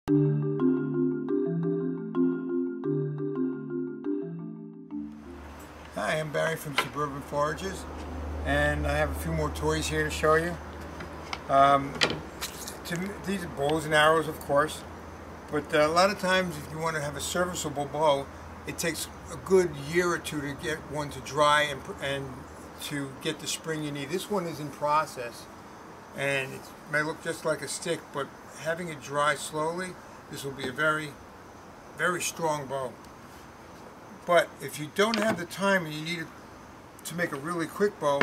Hi, I'm Barry from Suburban Foragers, and I have a few more toys here to show you. These are bows and arrows, of course, but a lot of times if you want to have a serviceable bow, it takes a good year or two to get one to dry and to get the spring you need. This one is in process, and it may look just like a stick, but having it dry slowly, this will be a very, very strong bow. But if you don't have the time and you need it to make a really quick bow,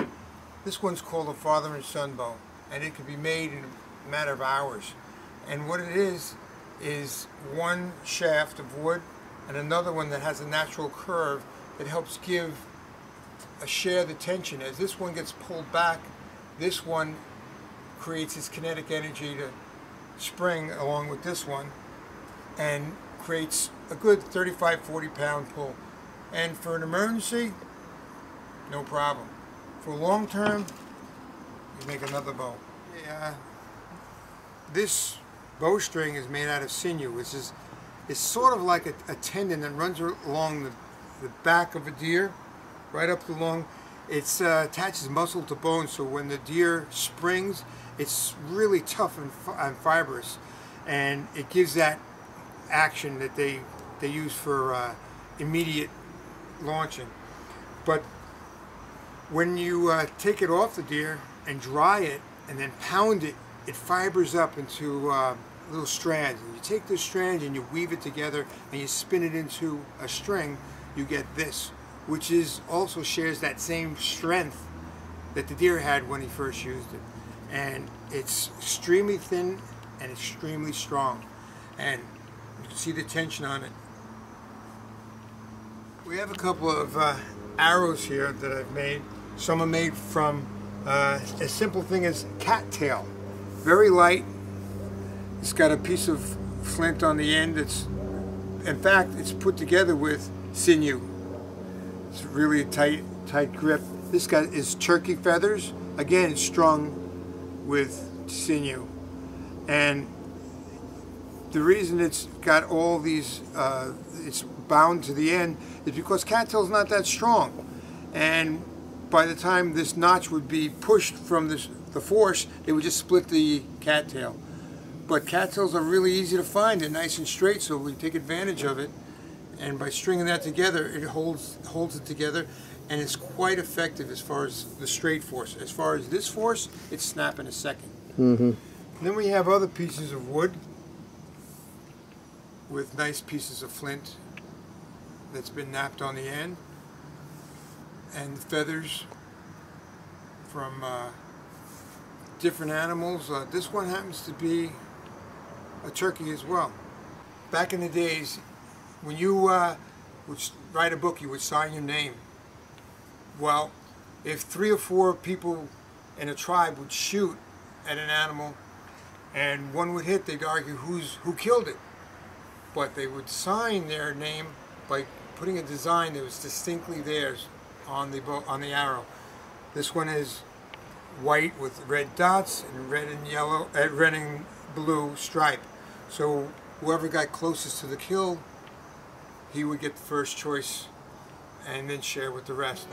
this one's called a father and son bow, and it can be made in a matter of hours. And what it is one shaft of wood and another one that has a natural curve that helps share the tension. As this one gets pulled back, this one creates its kinetic energy to spring along with this one and creates a good 35-40 pound pull. And for an emergency, no problem. For long term, you make another bow. This bowstring is made out of sinew, which is sort of like a tendon that runs along the back of a deer, right up along. It attaches muscle to bone, so when the deer springs, it's really tough and fibrous, and it gives that action that they use for immediate launching. But when you take it off the deer and dry it and then pound it, it fibers up into little strands. And you take this strand and you weave it together and you spin it into a string, you get this, which also shares that same strength that the deer had when he first used it. And it's extremely thin and extremely strong. And you can see the tension on it. We have a couple of arrows here that I've made. Some are made from a simple thing as cattail. Very light. It's got a piece of flint on the end. In fact, it's put together with sinew. It's really a tight grip. This guy is turkey feathers. Again, it's strung with sinew. And the reason it's got all these, it's bound to the end, is because cattail's not that strong. And by the time this notch would be pushed from the force, it would just split the cattail. But cattails are really easy to find. They're nice and straight, so we take advantage of it. And by stringing that together, it holds it together, and it's quite effective as far as the straight force. As far as this force, it's snap in a second. Mm-hmm. Then we have other pieces of wood with nice pieces of flint that's been napped on the end, and feathers from different animals. This one happens to be a turkey as well. Back in the days, when you would write a book, you would sign your name. Well, if 3 or 4 people in a tribe would shoot at an animal and one would hit, they'd argue who killed it. But they would sign their name by putting a design that was distinctly theirs on the arrow. This one is white with red dots and red and blue stripe. So whoever got closest to the kill, he would get the first choice and then share with the rest.